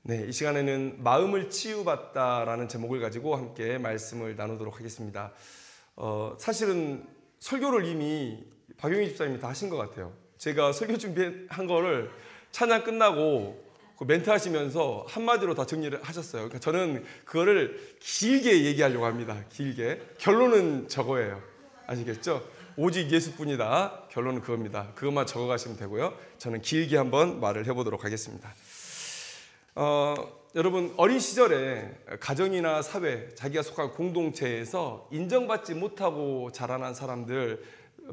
네, 이 시간에는 마음을 치유받다라는 제목을 가지고 함께 말씀을 나누도록 하겠습니다. 사실은 설교를 이미 박용희 집사님이 다 하신 것 같아요. 제가 설교 준비한 거를 찬양 끝나고 그 멘트 하시면서 한마디로 다 정리를 하셨어요. 그러니까 저는 그거를 길게 얘기하려고 합니다. 길게. 결론은 저거예요. 아시겠죠? 오직 예수뿐이다. 결론은 그겁니다. 그것만 적어가시면 되고요. 저는 길게 한번 말을 해보도록 하겠습니다. 여러분, 어린 시절에 가정이나 사회, 자기가 속한 공동체에서 인정받지 못하고 자라난 사람들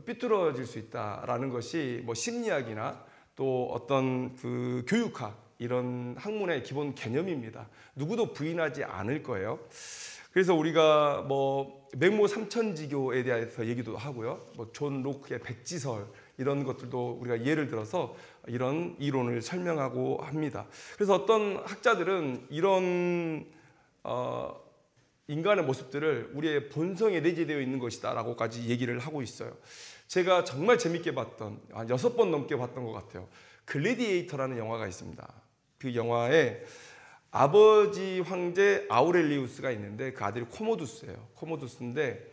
삐뚤어질 수 있다라는 것이 뭐 심리학이나 또 어떤 그 교육학 이런 학문의 기본 개념입니다. 누구도 부인하지 않을 거예요. 그래서 우리가 뭐 맹모 삼천지교에 대해서 얘기도 하고요. 뭐 존 로크의 백지설 이런 것들도 우리가 예를 들어서 이런 이론을 설명하고 합니다. 그래서 어떤 학자들은 이런 인간의 모습들을 우리의 본성에 내재되어 있는 것이다 라고까지 얘기를 하고 있어요. 제가 정말 재밌게 봤던, 한 6번 넘게 봤던 것 같아요. 글래디에이터라는 영화가 있습니다. 그 영화에 아버지 황제 아우렐리우스가 있는데 그 아들이 코모두스예요. 코모두스인데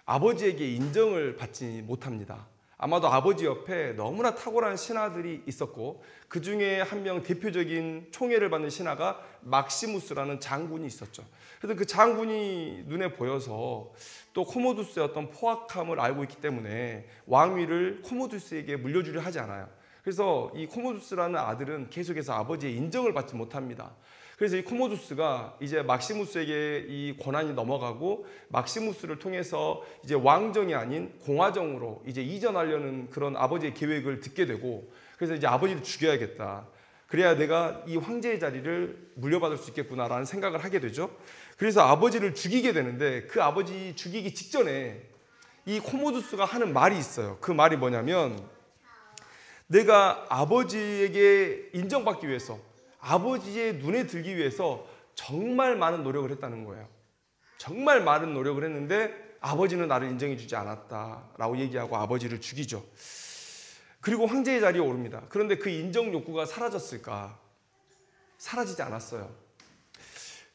아버지에게 인정을 받지 못합니다. 아마도 아버지 옆에 너무나 탁월한 신하들이 있었고 그 중에 한 명 대표적인 총애를 받는 신하가 막시무스라는 장군이 있었죠. 그래서 그 장군이 눈에 보여서 또 코모두스의 어떤 포악함을 알고 있기 때문에 왕위를 코모두스에게 물려주려 하지 않아요. 그래서 이 코모두스라는 아들은 계속해서 아버지의 인정을 받지 못합니다. 그래서 이 코모두스가 이제 막시무스에게 이 권한이 넘어가고 막시무스를 통해서 이제 왕정이 아닌 공화정으로 이제 이전하려는 그런 아버지의 계획을 듣게 되고, 그래서 이제 아버지를 죽여야겠다. 그래야 내가 이 황제의 자리를 물려받을 수 있겠구나라는 생각을 하게 되죠. 그래서 아버지를 죽이게 되는데 그 아버지 죽이기 직전에 이 코모두스가 하는 말이 있어요. 그 말이 뭐냐면, 내가 아버지에게 인정받기 위해서, 아버지의 눈에 들기 위해서 정말 많은 노력을 했다는 거예요. 정말 많은 노력을 했는데 아버지는 나를 인정해 주지 않았다라고 얘기하고 아버지를 죽이죠. 그리고 황제의 자리에 오릅니다. 그런데 그 인정 욕구가 사라졌을까? 사라지지 않았어요.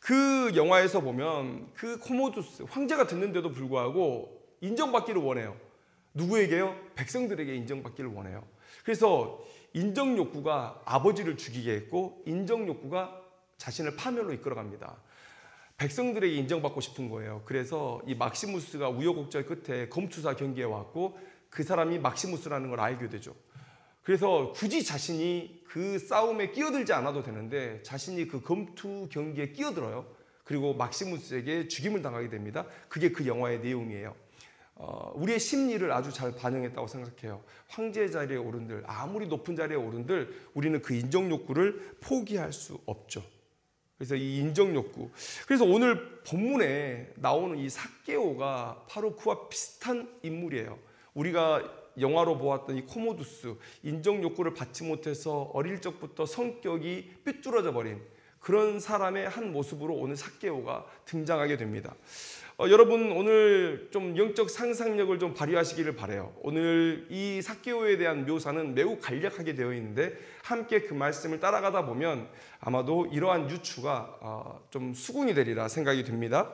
그 영화에서 보면 그 코모두스, 황제가 됐는데도 불구하고 인정받기를 원해요. 누구에게요? 백성들에게 인정받기를 원해요. 그래서 인정 욕구가 아버지를 죽이게 했고 인정 욕구가 자신을 파멸로 이끌어갑니다. 백성들에게 인정받고 싶은 거예요. 그래서 이 막시무스가 우여곡절 끝에 검투사 경기에 왔고 그 사람이 막시무스라는 걸 알게 되죠. 그래서 굳이 자신이 그 싸움에 끼어들지 않아도 되는데 자신이 그 검투 경기에 끼어들어요. 그리고 막시무스에게 죽임을 당하게 됩니다. 그게 그 영화의 내용이에요. 우리의 심리를 아주 잘 반영했다고 생각해요. 황제의 자리에 오른들, 아무리 높은 자리에 오른들 우리는 그 인정 욕구를 포기할 수 없죠. 그래서 이 인정 욕구, 그래서 오늘 본문에 나오는 이 삭개오가 바로 그와 비슷한 인물이에요. 우리가 영화로 보았던 이 코모두스, 인정 욕구를 받지 못해서 어릴 적부터 성격이 삐뚤어져 버린 그런 사람의 한 모습으로 오늘 삭개오가 등장하게 됩니다. 여러분, 오늘 좀 영적 상상력을 좀 발휘하시기를 바라요. 오늘 이 삭개오에 대한 묘사는 매우 간략하게 되어 있는데 함께 그 말씀을 따라가다 보면 아마도 이러한 유추가 좀 수긍이 되리라 생각이 됩니다.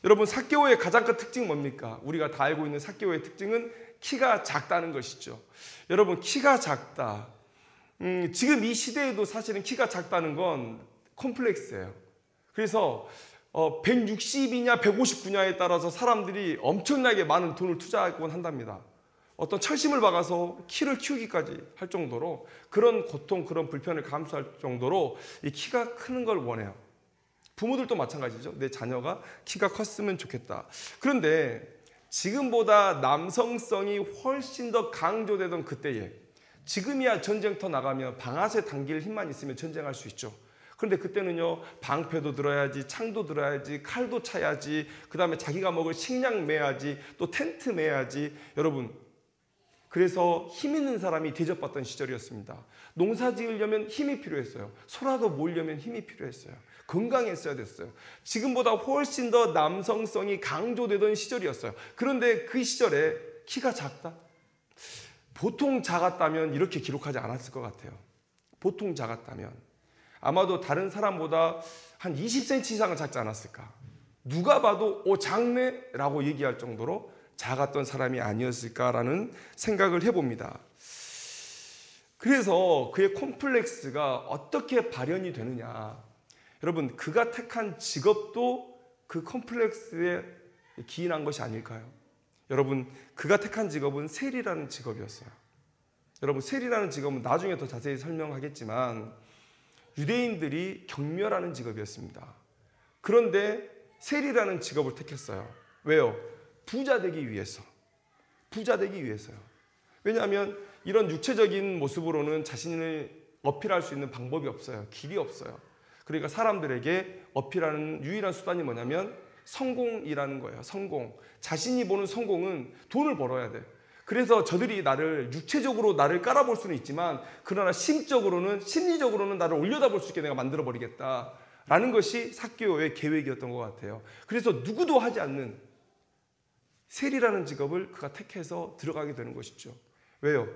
여러분, 삭개오의 가장 큰 특징은 뭡니까? 우리가 다 알고 있는 삭개오의 특징은 키가 작다는 것이죠. 여러분, 키가 작다. 지금 이 시대에도 사실은 키가 작다는 건 컴플렉스예요. 그래서 160이냐 159냐에 따라서 사람들이 엄청나게 많은 돈을 투자하곤 한답니다. 어떤 철심을 박아서 키를 키우기까지 할 정도로 그런 고통, 그런 불편을 감수할 정도로 이 키가 크는 걸 원해요. 부모들도 마찬가지죠. 내 자녀가 키가 컸으면 좋겠다. 그런데 지금보다 남성성이 훨씬 더 강조되던 그때에, 지금이야 전쟁터 나가면 방아쇠 당길 힘만 있으면 전쟁할 수 있죠. 그런데 그때는요, 방패도 들어야지, 창도 들어야지, 칼도 차야지, 그 다음에 자기가 먹을 식량 매야지, 또 텐트 매야지. 여러분, 그래서 힘 있는 사람이 대접받던 시절이었습니다. 농사 지으려면 힘이 필요했어요. 소라도 모으려면 힘이 필요했어요. 건강했어야 됐어요. 지금보다 훨씬 더 남성성이 강조되던 시절이었어요. 그런데 그 시절에 키가 작다? 보통 작았다면 이렇게 기록하지 않았을 것 같아요. 보통 작았다면. 아마도 다른 사람보다 한 20cm 이상은 작지 않았을까. 누가 봐도 작네 라고 얘기할 정도로 작았던 사람이 아니었을까라는 생각을 해봅니다. 그래서 그의 콤플렉스가 어떻게 발현이 되느냐. 여러분, 그가 택한 직업도 그 콤플렉스에 기인한 것이 아닐까요? 여러분, 그가 택한 직업은 세리라는 직업이었어요. 여러분, 세리라는 직업은 나중에 더 자세히 설명하겠지만 유대인들이 경멸하는 직업이었습니다. 그런데 세리라는 직업을 택했어요. 왜요? 부자 되기 위해서. 부자 되기 위해서요. 왜냐하면 이런 육체적인 모습으로는 자신을 어필할 수 있는 방법이 없어요. 길이 없어요. 그러니까 사람들에게 어필하는 유일한 수단이 뭐냐면 성공이라는 거예요. 성공. 자신이 보는 성공은 돈을 벌어야 돼. 그래서 저들이 나를 육체적으로 나를 깔아볼 수는 있지만 그러나 심리적으로는 나를 올려다볼 수 있게 내가 만들어버리겠다라는 것이 삭개오의 계획이었던 것 같아요. 그래서 누구도 하지 않는 세리라는 직업을 그가 택해서 들어가게 되는 것이죠. 왜요?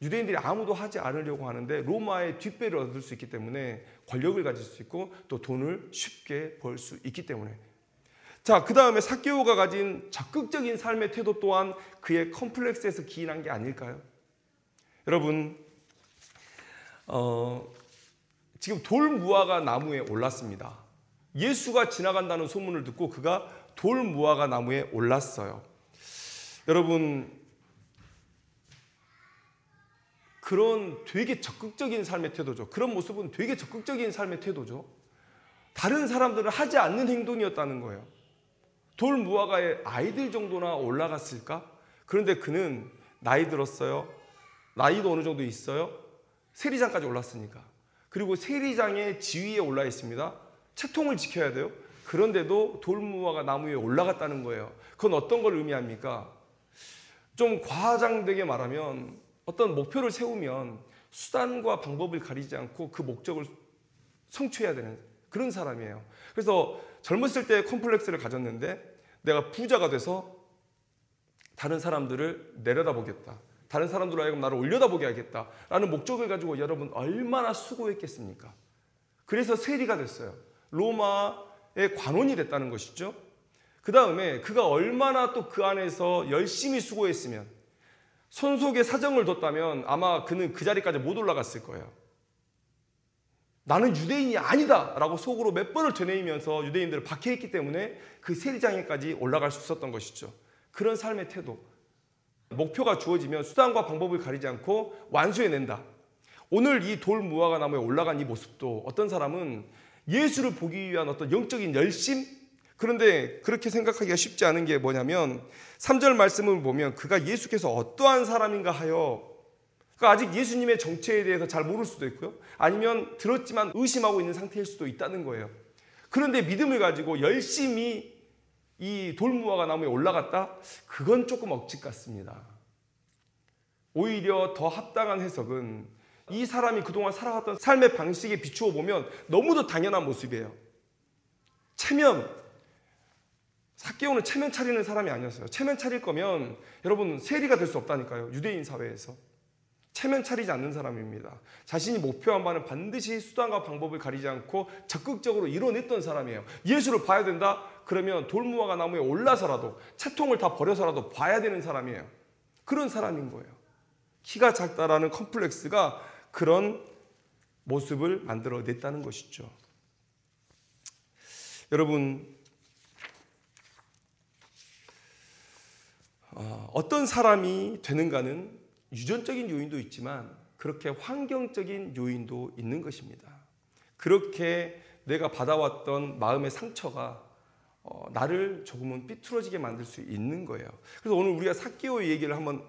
유대인들이 아무도 하지 않으려고 하는데 로마의 뒷배를 얻을 수 있기 때문에 권력을 가질 수 있고 또 돈을 쉽게 벌 수 있기 때문에. 자, 그 다음에 삭개오가 가진 적극적인 삶의 태도 또한 그의 컴플렉스에서 기인한 게 아닐까요? 여러분, 지금 돌무화과 나무에 올랐습니다. 예수가 지나간다는 소문을 듣고 그가 돌무화과 나무에 올랐어요. 여러분, 그런 되게 적극적인 삶의 태도죠. 그런 모습은 되게 적극적인 삶의 태도죠. 다른 사람들은 하지 않는 행동이었다는 거예요. 돌무화과에 아이들 정도나 올라갔을까? 그런데 그는 나이 들었어요. 나이도 어느 정도 있어요. 세리장까지 올랐으니까. 그리고 세리장의 지위에 올라 있습니다. 채통을 지켜야 돼요. 그런데도 돌무화과 나무 위에 올라갔다는 거예요. 그건 어떤 걸 의미합니까? 좀 과장되게 말하면 어떤 목표를 세우면 수단과 방법을 가리지 않고 그 목적을 성취해야 되는 그런 사람이에요. 그래서 젊었을 때 컴플렉스를 가졌는데 내가 부자가 돼서 다른 사람들을 내려다보겠다. 다른 사람들로 하여금 나를 올려다보게 하겠다라는 목적을 가지고 여러분 얼마나 수고했겠습니까? 그래서 세리가 됐어요. 로마의 관원이 됐다는 것이죠. 그 다음에 그가 얼마나 또 그 안에서 열심히 수고했으면 손 속에 사정을 뒀다면 아마 그는 그 자리까지 못 올라갔을 거예요. 나는 유대인이 아니다 라고 속으로 몇 번을 되뇌이면서 유대인들을 박해했기 때문에 그 세리장에까지 올라갈 수 있었던 것이죠. 그런 삶의 태도. 목표가 주어지면 수단과 방법을 가리지 않고 완수해낸다. 오늘 이 돌무화과 나무에 올라간 이 모습도 어떤 사람은 예수를 보기 위한 어떤 영적인 열심? 그런데 그렇게 생각하기가 쉽지 않은 게 뭐냐면 3절 말씀을 보면 그가 예수께서 어떠한 사람인가 하여, 그러니까 아직 예수님의 정체에 대해서 잘 모를 수도 있고요. 아니면 들었지만 의심하고 있는 상태일 수도 있다는 거예요. 그런데 믿음을 가지고 열심히 이 돌무화과 나무에 올라갔다? 그건 조금 억지 같습니다. 오히려 더 합당한 해석은 이 사람이 그동안 살아왔던 삶의 방식에 비추어 보면 너무도 당연한 모습이에요. 삭개오는 체면 차리는 사람이 아니었어요. 체면 차릴 거면 여러분 세리가 될 수 없다니까요. 유대인 사회에서. 체면 차리지 않는 사람입니다. 자신이 목표한 바는 반드시 수단과 방법을 가리지 않고 적극적으로 이뤄냈던 사람이에요. 예수를 봐야 된다? 그러면 돌무화과 나무에 올라서라도 채통을 다 버려서라도 봐야 되는 사람이에요. 그런 사람인 거예요. 키가 작다라는 컴플렉스가 그런 모습을 만들어냈다는 것이죠. 여러분, 어떤 사람이 되는가는 유전적인 요인도 있지만 그렇게 환경적인 요인도 있는 것입니다. 그렇게 내가 받아왔던 마음의 상처가 나를 조금은 삐뚤어지게 만들 수 있는 거예요. 그래서 오늘 우리가 삭개오의 얘기를 한번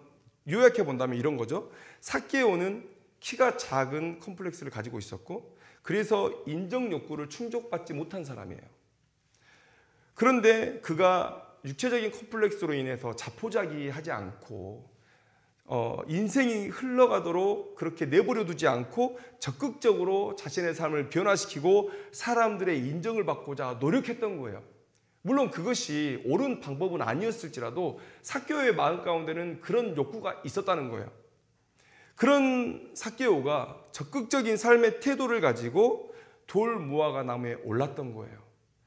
요약해 본다면 이런 거죠. 삭개오는 키가 작은 컴플렉스를 가지고 있었고 그래서 인정 욕구를 충족받지 못한 사람이에요. 그런데 그가 육체적인 컴플렉스로 인해서 자포자기하지 않고 인생이 흘러가도록 그렇게 내버려 두지 않고 적극적으로 자신의 삶을 변화시키고 사람들의 인정을 받고자 노력했던 거예요. 물론 그것이 옳은 방법은 아니었을지라도 삭개오의 마음 가운데는 그런 욕구가 있었다는 거예요. 그런 삭개오가 적극적인 삶의 태도를 가지고 돌 무화과 나무에 올랐던 거예요.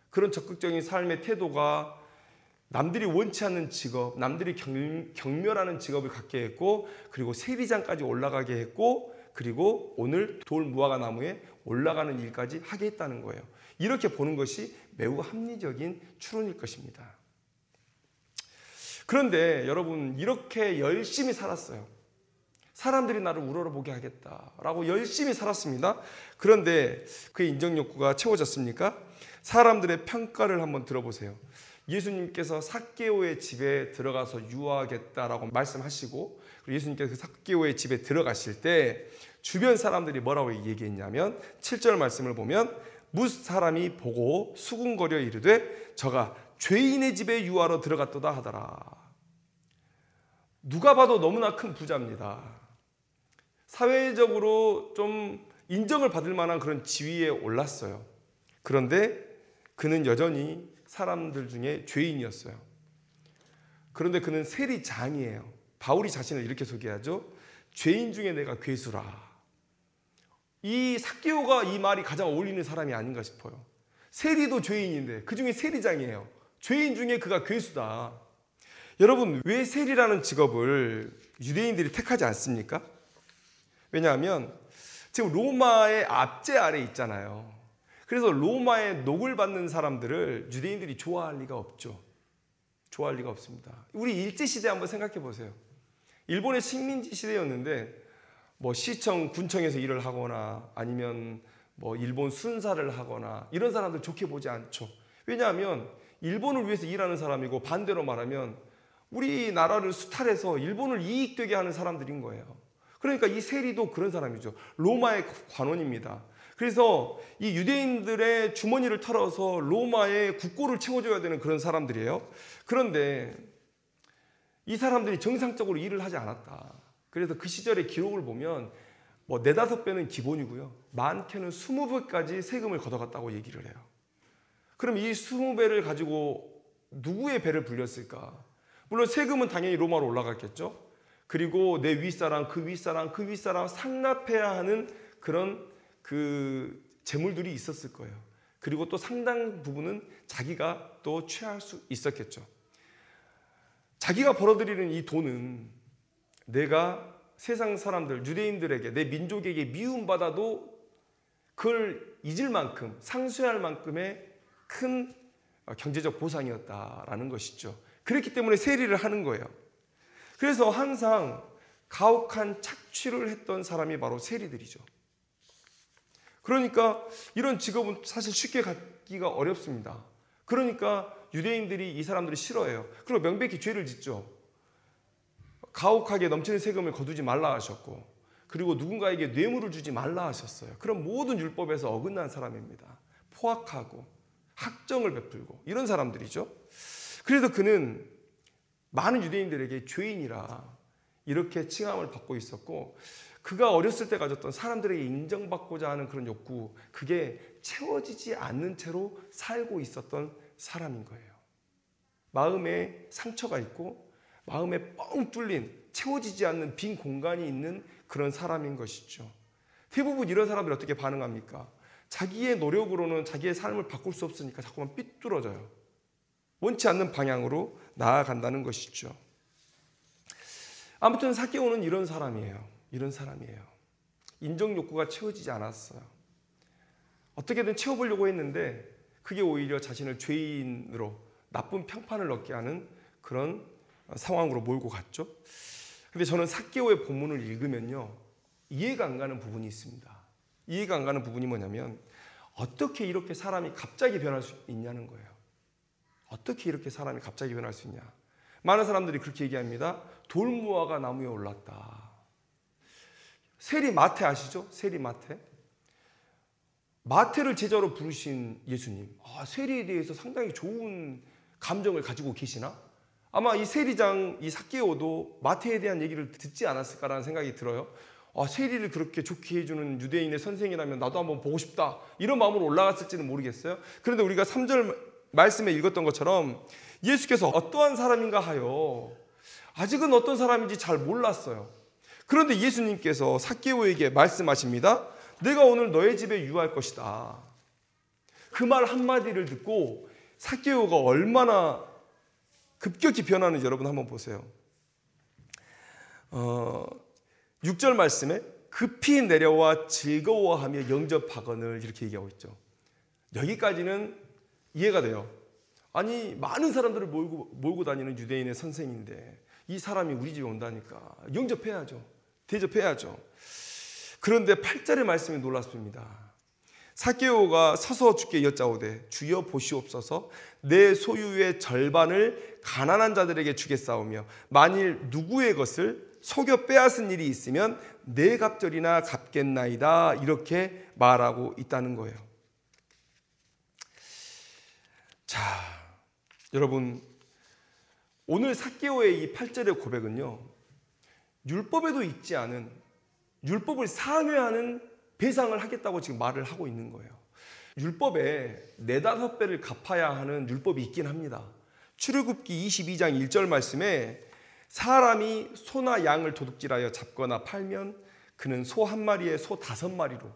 그런 적극적인 삶의 태도가 남들이 원치 않는 직업, 남들이 경멸하는 직업을 갖게 했고, 그리고 세리장까지 올라가게 했고, 그리고 오늘 돌 무화과 나무에 올라가는 일까지 하게 했다는 거예요. 이렇게 보는 것이 매우 합리적인 추론일 것입니다. 그런데 여러분, 이렇게 열심히 살았어요. 사람들이 나를 우러러보게 하겠다라고 열심히 살았습니다. 그런데 그의 인정 욕구가 채워졌습니까? 사람들의 평가를 한번 들어보세요. 예수님께서 삭개오의 집에 들어가서 유하겠다라고 말씀하시고, 그리고 예수님께서 삭개오의 집에 들어가실 때 주변 사람들이 뭐라고 얘기했냐면 7절 말씀을 보면 뭇 사람이 보고 수군거려 이르되 저가 죄인의 집에 유하러 들어갔도다 하더라. 누가 봐도 너무나 큰 부자입니다. 사회적으로 좀 인정을 받을 만한 그런 지위에 올랐어요. 그런데 그는 여전히 사람들 중에 죄인이었어요. 그런데 그는 세리장이에요. 바울이 자신을 이렇게 소개하죠. 죄인 중에 내가 괴수라. 이 삭개오가 이 말이 가장 어울리는 사람이 아닌가 싶어요. 세리도 죄인인데 그 중에 세리장이에요. 죄인 중에 그가 괴수다. 여러분, 왜 세리라는 직업을 유대인들이 택하지 않습니까? 왜냐하면 지금 로마의 압제 아래 있잖아요. 그래서 로마의 녹을 받는 사람들을 유대인들이 좋아할 리가 없죠. 좋아할 리가 없습니다. 우리 일제시대 한번 생각해 보세요. 일본의 식민지 시대였는데 뭐 시청, 군청에서 일을 하거나 아니면 뭐 일본 순사를 하거나 이런 사람들 좋게 보지 않죠. 왜냐하면 일본을 위해서 일하는 사람이고, 반대로 말하면 우리나라를 수탈해서 일본을 이익되게 하는 사람들인 거예요. 그러니까 이 세리도 그런 사람이죠. 로마의 관원입니다. 그래서 이 유대인들의 주머니를 털어서 로마의 국고를 채워줘야 되는 그런 사람들이에요. 그런데 이 사람들이 정상적으로 일을 하지 않았다. 그래서 그 시절의 기록을 보면 뭐 4-5배는 기본이고요. 많게는 20배까지 세금을 걷어갔다고 얘기를 해요. 그럼 이 20배를 가지고 누구의 배를 불렸을까? 물론 세금은 당연히 로마로 올라갔겠죠. 그리고 내 윗사람, 그 윗사람, 그 윗사람 상납해야 하는 그런 그 재물들이 있었을 거예요. 그리고 또 상당 부분은 자기가 또 취할 수 있었겠죠. 자기가 벌어들이는 이 돈은 내가 세상 사람들, 유대인들에게, 내 민족에게 미움받아도 그걸 잊을 만큼, 상쇄할 만큼의 큰 경제적 보상이었다라는 것이죠. 그렇기 때문에 세리를 하는 거예요. 그래서 항상 가혹한 착취를 했던 사람이 바로 세리들이죠. 그러니까 이런 직업은 사실 쉽게 갖기가 어렵습니다. 그러니까 유대인들이 이 사람들을 싫어해요. 그리고 명백히 죄를 짓죠. 가혹하게 넘치는 세금을 거두지 말라 하셨고, 그리고 누군가에게 뇌물을 주지 말라 하셨어요. 그런 모든 율법에서 어긋난 사람입니다. 포악하고 학정을 베풀고 이런 사람들이죠. 그래서 그는 많은 유대인들에게 죄인이라 이렇게 칭함을 받고 있었고, 그가 어렸을 때 가졌던 사람들에게 인정받고자 하는 그런 욕구, 그게 채워지지 않는 채로 살고 있었던 사람인 거예요. 마음에 상처가 있고 마음에 뻥 뚫린, 채워지지 않는 빈 공간이 있는 그런 사람인 것이죠. 대부분 이런 사람들이 어떻게 반응합니까? 자기의 노력으로는 자기의 삶을 바꿀 수 없으니까 자꾸만 삐뚤어져요. 원치 않는 방향으로 나아간다는 것이죠. 아무튼 삭개오는 이런 사람이에요. 이런 사람이에요. 인정 욕구가 채워지지 않았어요. 어떻게든 채워보려고 했는데 그게 오히려 자신을 죄인으로 나쁜 평판을 얻게 하는 그런 상황으로 몰고 갔죠. 근데 저는 삭개오의 본문을 읽으면요, 이해가 안 가는 부분이 있습니다. 이해가 안 가는 부분이 뭐냐면, 어떻게 이렇게 사람이 갑자기 변할 수 있냐는 거예요. 어떻게 이렇게 사람이 갑자기 변할 수 있냐. 많은 사람들이 그렇게 얘기합니다. 돌무화과 나무에 올랐다. 세리마태 아시죠? 세리마태. 마태를 제자로 부르신 예수님. 세리에 대해서 상당히 좋은 감정을 가지고 계시나? 아마 이 세리장, 이 삭개오도 마태에 대한 얘기를 듣지 않았을까라는 생각이 들어요. 세리를 그렇게 좋게 해주는 유대인의 선생이라면 나도 한번 보고 싶다. 이런 마음으로 올라갔을지는 모르겠어요. 그런데 우리가 3절 말씀에 읽었던 것처럼 예수께서 어떠한 사람인가 하여 아직은 어떤 사람인지 잘 몰랐어요. 그런데 예수님께서 삭개오에게 말씀하십니다. 내가 오늘 너의 집에 유할 것이다. 그 말 한마디를 듣고 삭개오가 얼마나 급격히 변하는지 여러분 한번 보세요. 6절 말씀에 급히 내려와 즐거워하며 영접하거늘 이렇게 얘기하고 있죠. 여기까지는 이해가 돼요. 아니 많은 사람들을 몰고 다니는 유대인의 선생인데 이 사람이 우리 집에 온다니까 영접해야죠. 대접해야죠. 그런데 8절의 말씀이 놀랍습니다. 삭개오가 서서 주께 여짜오되 주여 보시옵소서 내 소유의 절반을 가난한 자들에게 주겠사오며 만일 누구의 것을 속여 빼앗은 일이 있으면 네 갑절이나 갚겠나이다 이렇게 말하고 있다는 거예요. 자, 여러분 오늘 삭개오의 이 8절의 고백은요 율법에도 있지 않은 율법을 상회하는 배상을 하겠다고 지금 말을 하고 있는 거예요. 율법에 4-5배를 갚아야 하는 율법이 있긴 합니다. 출애굽기 22장 1절 말씀에 사람이 소나 양을 도둑질하여 잡거나 팔면 그는 소 한 마리에 소 5마리로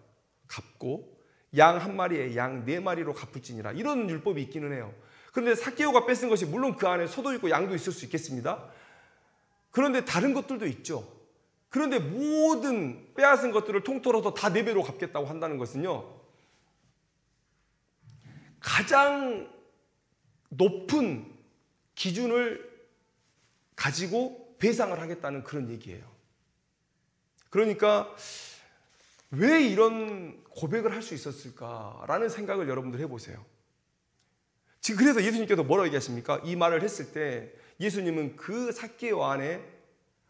갚고 양 한 마리에 양 4마리로 갚을지니라 이런 율법이 있기는 해요. 그런데 삭개오가 뺏은 것이 물론 그 안에 소도 있고 양도 있을 수 있겠습니다. 그런데 다른 것들도 있죠. 그런데 모든 빼앗은 것들을 통틀어서 다 4배로 갚겠다고 한다는 것은요 가장 높은 기준을 가지고 배상을 하겠다는 그런 얘기예요. 그러니까 왜 이런 고백을 할 수 있었을까라는 생각을 여러분들 해보세요. 지금 그래서 예수님께서 뭐라고 얘기하십니까? 이 말을 했을 때 예수님은 그 삭개오 안에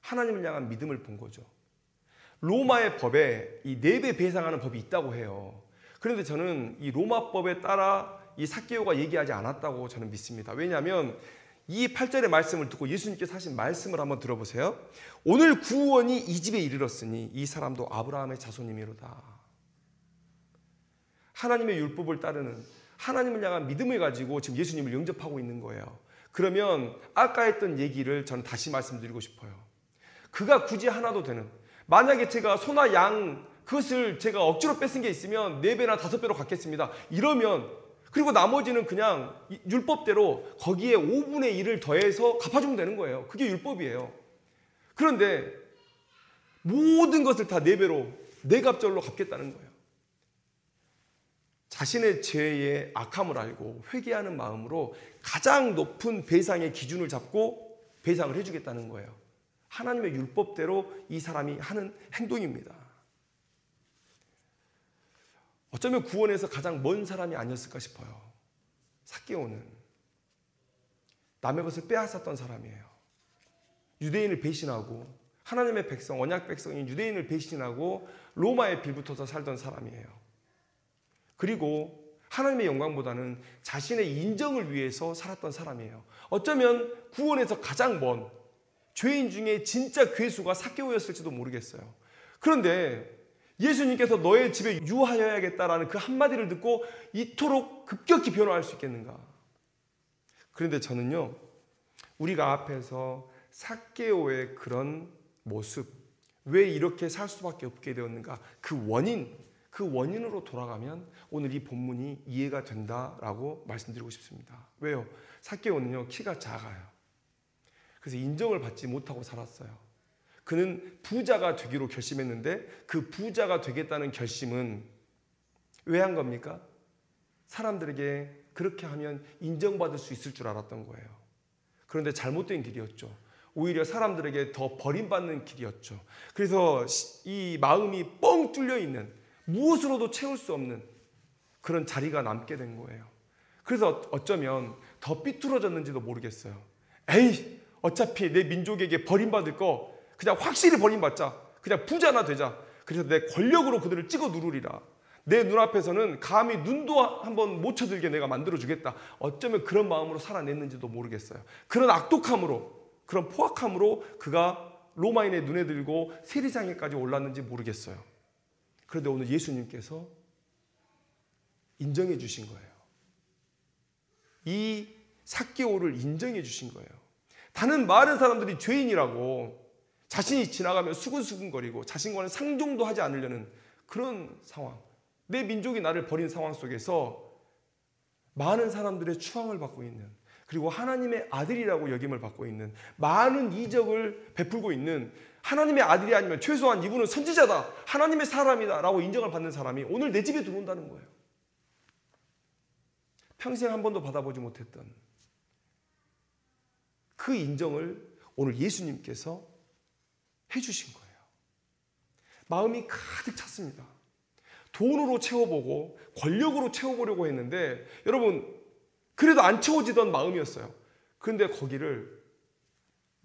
하나님을 향한 믿음을 본 거죠. 로마의 법에 이 4배 배상하는 법이 있다고 해요. 그런데 저는 이 로마법에 따라 이 삭개오가 얘기하지 않았다고 저는 믿습니다. 왜냐하면 이 8절의 말씀을 듣고 예수님께서 하신 말씀을 한번 들어보세요. 오늘 구원이 이 집에 이르렀으니 이 사람도 아브라함의 자손이미로다. 하나님의 율법을 따르는 하나님을 향한 믿음을 가지고 지금 예수님을 영접하고 있는 거예요. 그러면 아까 했던 얘기를 저는 다시 말씀드리고 싶어요. 그가 굳이 하나도 되는 만약에 제가 소나 양 그것을 제가 억지로 뺏은 게 있으면 4배나 5배로 갚겠습니다. 이러면 그리고 나머지는 그냥 율법대로 거기에 5분의 1을 더해서 갚아주면 되는 거예요. 그게 율법이에요. 그런데 모든 것을 다 4배로 4갑절로 갚겠다는 거예요. 자신의 죄의 악함을 알고 회개하는 마음으로 가장 높은 배상의 기준을 잡고 배상을 해주겠다는 거예요. 하나님의 율법대로 이 사람이 하는 행동입니다. 어쩌면 구원에서 가장 먼 사람이 아니었을까 싶어요. 삭개오는 남의 것을 빼앗았던 사람이에요. 유대인을 배신하고 하나님의 백성, 언약 백성인 유대인을 배신하고 로마에 빌붙어서 살던 사람이에요. 그리고 하나님의 영광보다는 자신의 인정을 위해서 살았던 사람이에요. 어쩌면 구원에서 가장 먼 죄인 중에 진짜 괴수가 삭개오였을지도 모르겠어요. 그런데 예수님께서 너의 집에 유하여야겠다라는 그 한마디를 듣고 이토록 급격히 변화할 수 있겠는가? 그런데 저는요, 우리가 앞에서 삭개오의 그런 모습, 왜 이렇게 살 수밖에 없게 되었는가? 그 원인으로 돌아가면 오늘 이 본문이 이해가 된다라고 말씀드리고 싶습니다. 왜요? 삭개오는요, 키가 작아요. 그래서 인정을 받지 못하고 살았어요. 그는 부자가 되기로 결심했는데 그 부자가 되겠다는 결심은 왜 한 겁니까? 사람들에게 그렇게 하면 인정받을 수 있을 줄 알았던 거예요. 그런데 잘못된 길이었죠. 오히려 사람들에게 더 버림받는 길이었죠. 그래서 이 마음이 뻥 뚫려 있는 무엇으로도 채울 수 없는 그런 자리가 남게 된 거예요. 그래서 어쩌면 더 삐뚤어졌는지도 모르겠어요. 에이! 어차피 내 민족에게 버림받을 거 그냥 확실히 버림받자. 그냥 부자나 되자. 그래서 내 권력으로 그들을 찍어 누르리라. 내 눈앞에서는 감히 눈도 한번 못 쳐들게 내가 만들어주겠다. 어쩌면 그런 마음으로 살아냈는지도 모르겠어요. 그런 악독함으로, 그런 포악함으로 그가 로마인의 눈에 들고 세리장에까지 올랐는지 모르겠어요. 그런데 오늘 예수님께서 인정해 주신 거예요. 이 삭개오를 인정해 주신 거예요. 다른 많은 사람들이 죄인이라고 자신이 지나가면 수근수근거리고 자신과는 상종도 하지 않으려는 그런 상황. 내 민족이 나를 버린 상황 속에서 많은 사람들의 추앙을 받고 있는, 그리고 하나님의 아들이라고 여김을 받고 있는, 많은 이적을 베풀고 있는 하나님의 아들이 아니면 최소한 이분은 선지자다, 하나님의 사람이다 라고 인정을 받는 사람이 오늘 내 집에 들어온다는 거예요. 평생 한 번도 받아보지 못했던 그 인정을 오늘 예수님께서 해주신 거예요. 마음이 가득 찼습니다. 돈으로 채워보고 권력으로 채워보려고 했는데 여러분 그래도 안 채워지던 마음이었어요. 그런데 거기를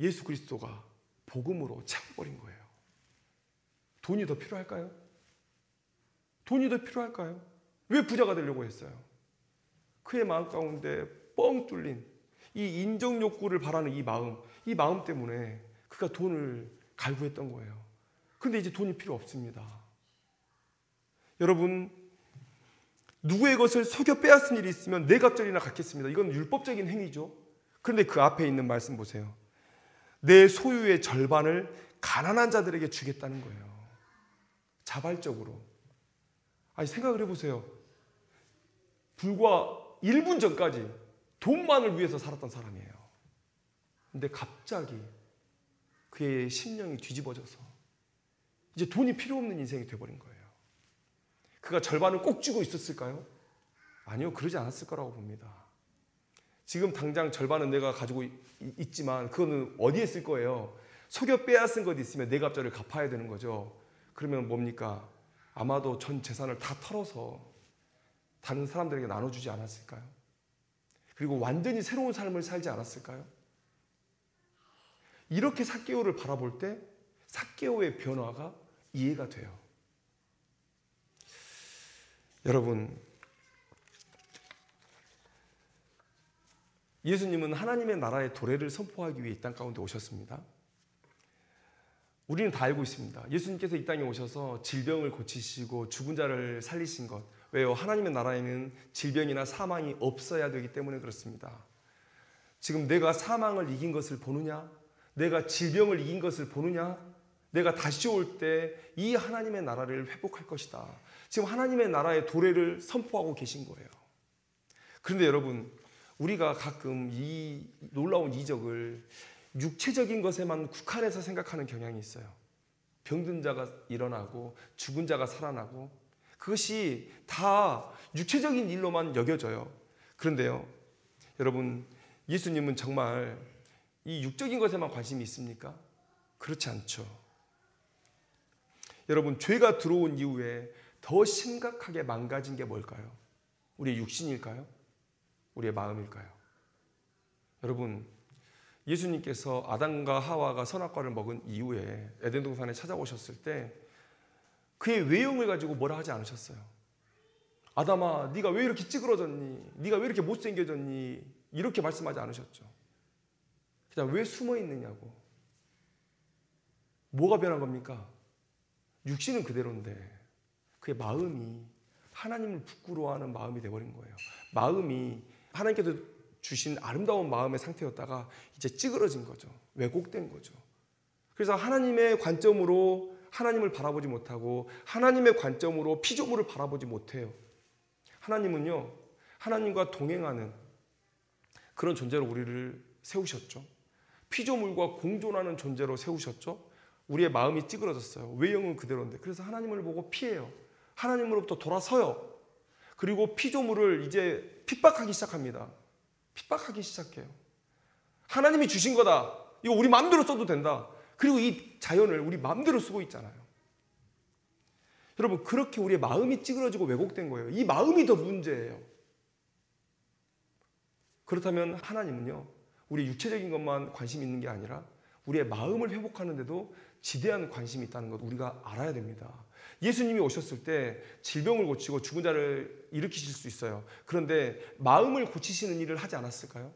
예수 그리스도가 복음으로 채워버린 거예요. 돈이 더 필요할까요? 돈이 더 필요할까요? 왜 부자가 되려고 했어요? 그의 마음 가운데 뻥 뚫린 이 인정 욕구를 바라는 이 마음 때문에 그가 돈을 갈구했던 거예요. 그런데 이제 돈이 필요 없습니다. 여러분, 누구의 것을 속여 빼앗은 일이 있으면 네 갑절이나 갚겠습니다. 이건 율법적인 행위죠. 그런데 그 앞에 있는 말씀 보세요. 내 소유의 절반을 가난한 자들에게 주겠다는 거예요. 자발적으로. 아니 생각을 해보세요. 불과 1분 전까지 돈만을 위해서 살았던 사람이에요. 근데 갑자기 그의 심령이 뒤집어져서 이제 돈이 필요 없는 인생이 돼버린 거예요. 그가 절반을 꼭 쥐고 있었을까요? 아니요, 그러지 않았을 거라고 봅니다. 지금 당장 절반은 내가 가지고 있지만 그거는 어디에 쓸 거예요? 속여 빼앗은 것 있으면 네 갑절을 갚아야 되는 거죠. 그러면 뭡니까? 아마도 전 재산을 다 털어서 다른 사람들에게 나눠주지 않았을까요? 그리고 완전히 새로운 삶을 살지 않았을까요? 이렇게 삭개오를 바라볼 때 삭개오의 변화가 이해가 돼요. 여러분, 예수님은 하나님의 나라의 도래를 선포하기 위해 이 땅 가운데 오셨습니다. 우리는 다 알고 있습니다. 예수님께서 이 땅에 오셔서 질병을 고치시고 죽은 자를 살리신 것. 왜요? 하나님의 나라에는 질병이나 사망이 없어야 되기 때문에 그렇습니다. 지금 내가 사망을 이긴 것을 보느냐? 내가 질병을 이긴 것을 보느냐? 내가 다시 올 때 이 하나님의 나라를 회복할 것이다. 지금 하나님의 나라의 도래를 선포하고 계신 거예요. 그런데 여러분, 우리가 가끔 이 놀라운 이적을 육체적인 것에만 국한해서 생각하는 경향이 있어요. 병든 자가 일어나고 죽은 자가 살아나고 그것이 다 육체적인 일로만 여겨져요. 그런데요, 여러분, 예수님은 정말 이 육적인 것에만 관심이 있습니까? 그렇지 않죠. 여러분, 죄가 들어온 이후에 더 심각하게 망가진 게 뭘까요? 우리의 육신일까요? 우리의 마음일까요? 여러분, 예수님께서 아담과 하와가 선악과를 먹은 이후에 에덴 동산에 찾아오셨을 때 그의 외형을 가지고 뭐라 하지 않으셨어요. 아담아, 네가 왜 이렇게 찌그러졌니? 네가 왜 이렇게 못생겨졌니? 이렇게 말씀하지 않으셨죠. 그냥 왜 숨어 있느냐고. 뭐가 변한 겁니까? 육신은 그대로인데 그의 마음이 하나님을 부끄러워하는 마음이 되어버린 거예요. 마음이 하나님께서 주신 아름다운 마음의 상태였다가 이제 찌그러진 거죠. 왜곡된 거죠. 그래서 하나님의 관점으로 하나님을 바라보지 못하고 하나님의 관점으로 피조물을 바라보지 못해요. 하나님은요, 하나님과 동행하는 그런 존재로 우리를 세우셨죠. 피조물과 공존하는 존재로 세우셨죠. 우리의 마음이 찌그러졌어요. 외형은 그대로인데. 그래서 하나님을 보고 피해요. 하나님으로부터 돌아서요. 그리고 피조물을 이제 핍박하기 시작합니다. 핍박하기 시작해요. 하나님이 주신 거다. 이거 우리 마음대로 써도 된다. 그리고 이 자연을 우리 마음대로 쓰고 있잖아요. 여러분, 그렇게 우리의 마음이 찌그러지고 왜곡된 거예요. 이 마음이 더 문제예요. 그렇다면 하나님은요, 우리 육체적인 것만 관심이 있는 게 아니라 우리의 마음을 회복하는데도 지대한 관심이 있다는 것 우리가 알아야 됩니다. 예수님이 오셨을 때 질병을 고치고 죽은 자를 일으키실 수 있어요. 그런데 마음을 고치시는 일을 하지 않았을까요?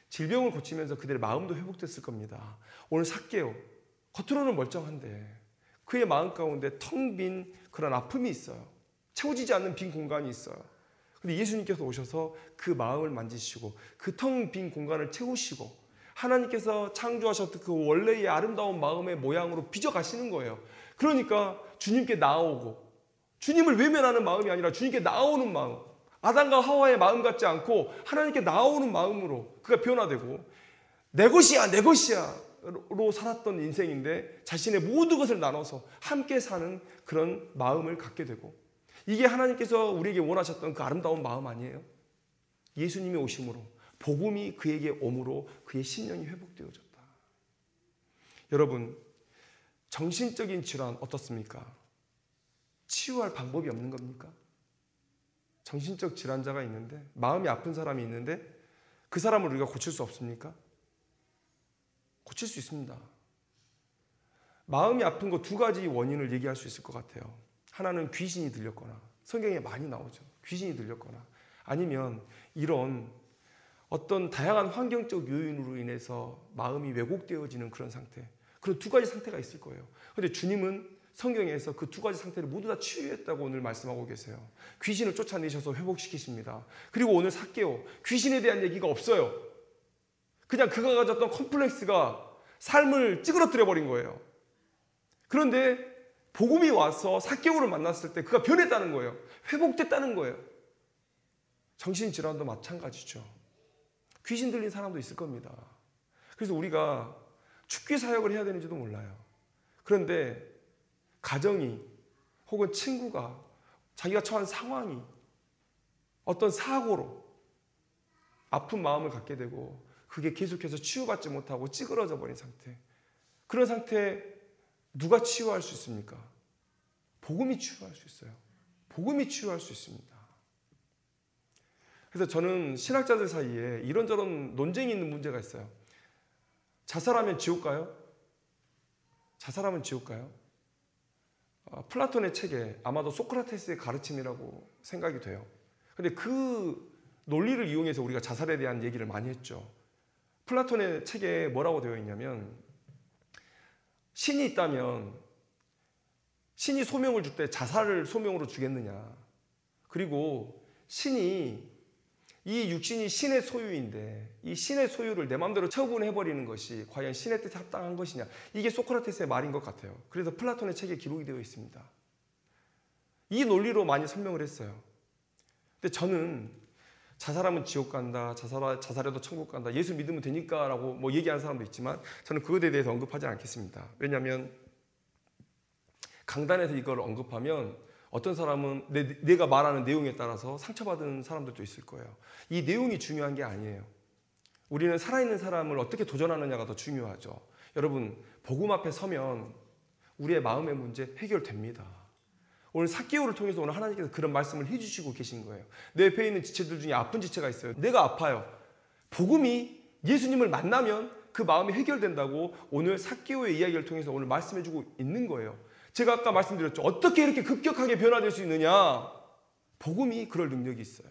질병을 고치면서 그들의 마음도 회복됐을 겁니다. 오늘 삭개오, 겉으로는 멀쩡한데 그의 마음 가운데 텅 빈 그런 아픔이 있어요. 채워지지 않는 빈 공간이 있어요. 근데 예수님께서 오셔서 그 마음을 만지시고 그 텅 빈 공간을 채우시고 하나님께서 창조하셨던 그 원래의 아름다운 마음의 모양으로 빚어가시는 거예요. 그러니까 주님께 나아오고, 주님을 외면하는 마음이 아니라 주님께 나아오는 마음, 아담과 하와의 마음 같지 않고 하나님께 나아오는 마음으로 그가 변화되고, 내 것이야 내 것이야 로 살았던 인생인데 자신의 모든 것을 나눠서 함께 사는 그런 마음을 갖게 되고, 이게 하나님께서 우리에게 원하셨던 그 아름다운 마음 아니에요? 예수님이 오심으로, 복음이 그에게 오므로 그의 심령이 회복되어졌다. 여러분, 정신적인 질환 어떻습니까? 치유할 방법이 없는 겁니까? 정신적 질환자가 있는데, 마음이 아픈 사람이 있는데 그 사람을 우리가 고칠 수 없습니까? 고칠 수 있습니다. 마음이 아픈 거 두 가지 원인을 얘기할 수 있을 것 같아요. 하나는 귀신이 들렸거나, 성경에 많이 나오죠. 귀신이 들렸거나, 아니면 이런 어떤 다양한 환경적 요인으로 인해서 마음이 왜곡되어지는 그런 상태. 그런 두 가지 상태가 있을 거예요. 그런데 주님은 성경에서 그 두 가지 상태를 모두 다 치유했다고 오늘 말씀하고 계세요. 귀신을 쫓아내셔서 회복시키십니다. 그리고 오늘 삭개오, 귀신에 대한 얘기가 없어요. 그냥 그가 가졌던 컴플렉스가 삶을 찌그러뜨려 버린 거예요. 그런데 복음이 와서 삭개오를 만났을 때 그가 변했다는 거예요. 회복됐다는 거예요. 정신질환도 마찬가지죠. 귀신 들린 사람도 있을 겁니다. 그래서 우리가 축기 사역을 해야 되는지도 몰라요. 그런데 가정이 혹은 친구가 자기가 처한 상황이 어떤 사고로 아픈 마음을 갖게 되고, 그게 계속해서 치유받지 못하고 찌그러져 버린 상태, 그런 상태에 누가 치유할 수 있습니까? 복음이 치유할 수 있어요. 복음이 치유할 수 있습니다. 그래서 저는 신학자들 사이에 이런저런 논쟁이 있는 문제가 있어요. 자살하면 지옥 가요? 자살하면 지옥 가요? 플라톤의 책에 아마도 소크라테스의 가르침이라고 생각이 돼요. 근데 그 논리를 이용해서 우리가 자살에 대한 얘기를 많이 했죠. 플라톤의 책에 뭐라고 되어 있냐면, 신이 있다면 신이 소명을 줄 때 자살을 소명으로 주겠느냐, 그리고 신이, 이 육신이 신의 소유인데 이 신의 소유를 내 마음대로 처분해버리는 것이 과연 신의 뜻에 합당한 것이냐, 이게 소크라테스의 말인 것 같아요. 그래서 플라톤의 책에 기록이 되어 있습니다. 이 논리로 많이 설명을 했어요. 근데 저는 자살하면 지옥 간다, 자살해도 천국 간다, 예수 믿으면 되니까 라고 뭐 얘기하는 사람도 있지만, 저는 그것에 대해서 언급하지 않겠습니다. 왜냐하면 강단에서 이걸 언급하면 어떤 사람은 내가 말하는 내용에 따라서 상처받은 사람들도 있을 거예요. 이 내용이 중요한 게 아니에요. 우리는 살아있는 사람을 어떻게 도전하느냐가 더 중요하죠. 여러분, 복음 앞에 서면 우리의 마음의 문제 해결됩니다. 오늘 삭개오를 통해서 오늘 하나님께서 그런 말씀을 해주시고 계신 거예요. 내 옆에 있는 지체들 중에 아픈 지체가 있어요. 내가 아파요. 복음이 예수님을 만나면 그 마음이 해결된다고 오늘 삭개오의 이야기를 통해서 오늘 말씀해주고 있는 거예요. 제가 아까 말씀드렸죠. 어떻게 이렇게 급격하게 변화될 수 있느냐? 복음이 그럴 능력이 있어요.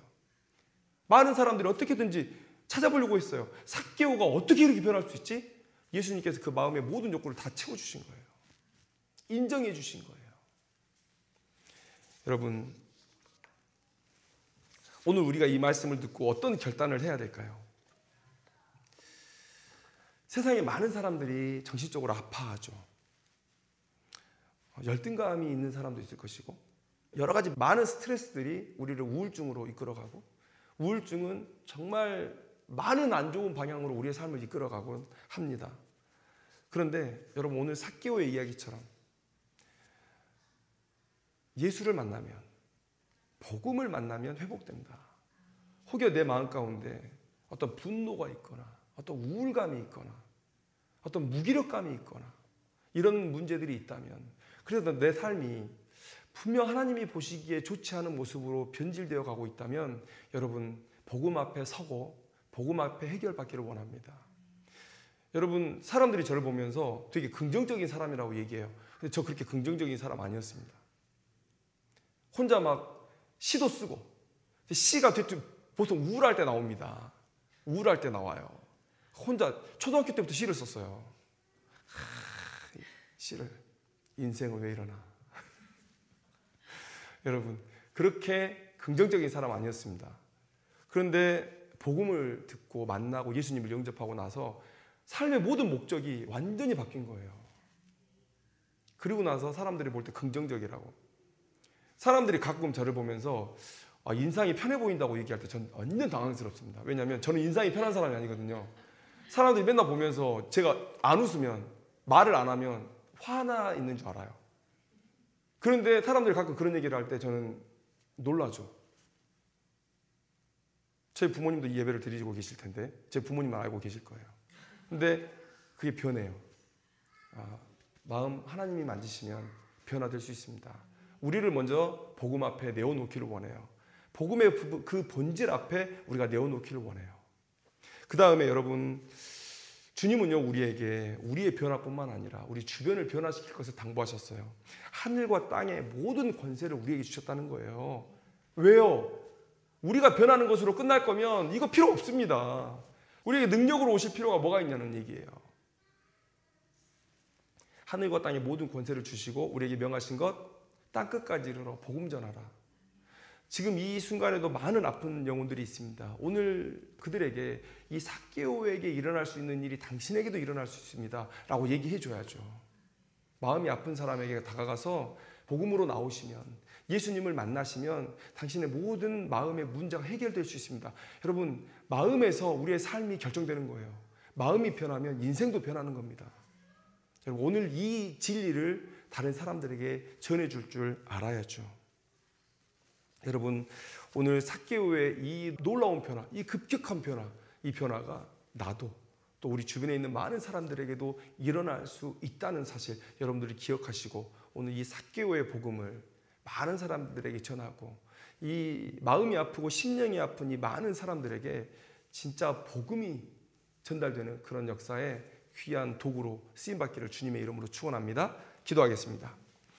많은 사람들이 어떻게든지 찾아보려고 했어요. 삭개오가 어떻게 이렇게 변할 수 있지? 예수님께서 그 마음의 모든 욕구를 다 채워주신 거예요. 인정해 주신 거예요. 여러분, 오늘 우리가 이 말씀을 듣고 어떤 결단을 해야 될까요? 세상에 많은 사람들이 정신적으로 아파하죠. 열등감이 있는 사람도 있을 것이고, 여러 가지 많은 스트레스들이 우리를 우울증으로 이끌어가고, 우울증은 정말 많은 안 좋은 방향으로 우리의 삶을 이끌어가곤 합니다. 그런데 여러분, 오늘 삭개오의 이야기처럼 예수를 만나면, 복음을 만나면 회복된다. 혹여 내 마음 가운데 어떤 분노가 있거나 어떤 우울감이 있거나 어떤 무기력감이 있거나 이런 문제들이 있다면, 그래도 내 삶이 분명 하나님이 보시기에 좋지 않은 모습으로 변질되어 가고 있다면, 여러분, 복음 앞에 서고 복음 앞에 해결받기를 원합니다. 여러분, 사람들이 저를 보면서 되게 긍정적인 사람이라고 얘기해요. 근데 저 그렇게 긍정적인 사람 아니었습니다. 혼자 막 시도 쓰고, 시가 보통 우울할 때 나옵니다. 우울할 때 나와요. 혼자 초등학교 때부터 시를 썼어요. 시를, 인생은 왜 이러나. 여러분, 그렇게 긍정적인 사람 아니었습니다. 그런데 복음을 듣고 만나고 예수님을 영접하고 나서 삶의 모든 목적이 완전히 바뀐 거예요. 그리고 나서 사람들이 볼 때 긍정적이라고. 사람들이 가끔 저를 보면서 인상이 편해 보인다고 얘기할 때 전 완전 당황스럽습니다. 왜냐하면 저는 인상이 편한 사람이 아니거든요. 사람들이 맨날 보면서 제가 안 웃으면, 말을 안 하면 화나 있는 줄 알아요. 그런데 사람들이 가끔 그런 얘기를 할 때 저는 놀라죠. 제 부모님도 이 예배를 드리고 계실 텐데 제 부모님은 알고 계실 거예요. 근데 그게 변해요. 마음 하나님이 만지시면 변화될 수 있습니다. 우리를 먼저 복음 앞에 내어놓기를 원해요. 복음의 그 본질 앞에 우리가 내어놓기를 원해요. 그 다음에 여러분, 주님은요 우리에게 우리의 변화뿐만 아니라 우리 주변을 변화시킬 것을 당부하셨어요. 하늘과 땅의 모든 권세를 우리에게 주셨다는 거예요. 왜요? 우리가 변하는 것으로 끝날 거면 이거 필요 없습니다. 우리에게 능력으로 오실 필요가 뭐가 있냐는 얘기예요. 하늘과 땅의 모든 권세를 주시고 우리에게 명하신 것, 땅끝까지 이르러 복음 전하라. 지금 이 순간에도 많은 아픈 영혼들이 있습니다. 오늘 그들에게 이 삭개오에게 일어날 수 있는 일이 당신에게도 일어날 수 있습니다 라고 얘기해 줘야죠. 마음이 아픈 사람에게 다가가서 복음으로 나오시면, 예수님을 만나시면 당신의 모든 마음의 문제가 해결될 수 있습니다. 여러분, 마음에서 우리의 삶이 결정되는 거예요. 마음이 변하면 인생도 변하는 겁니다. 여러분, 오늘 이 진리를 다른 사람들에게 전해줄 줄 알아야죠. 여러분, 오늘 삭개오의 이 놀라운 변화, 이 급격한 변화, 이 변화가 나도 또 우리 주변에 있는 많은 사람들에게도 일어날 수 있다는 사실 여러분들이 기억하시고 오늘 이 삭개오의 복음을 많은 사람들에게 전하고 이 마음이 아프고 심령이 아픈 이 많은 사람들에게 진짜 복음이 전달되는 그런 역사에 귀한 도구로 쓰임받기를 주님의 이름으로 축원합니다. 기도하겠습니다.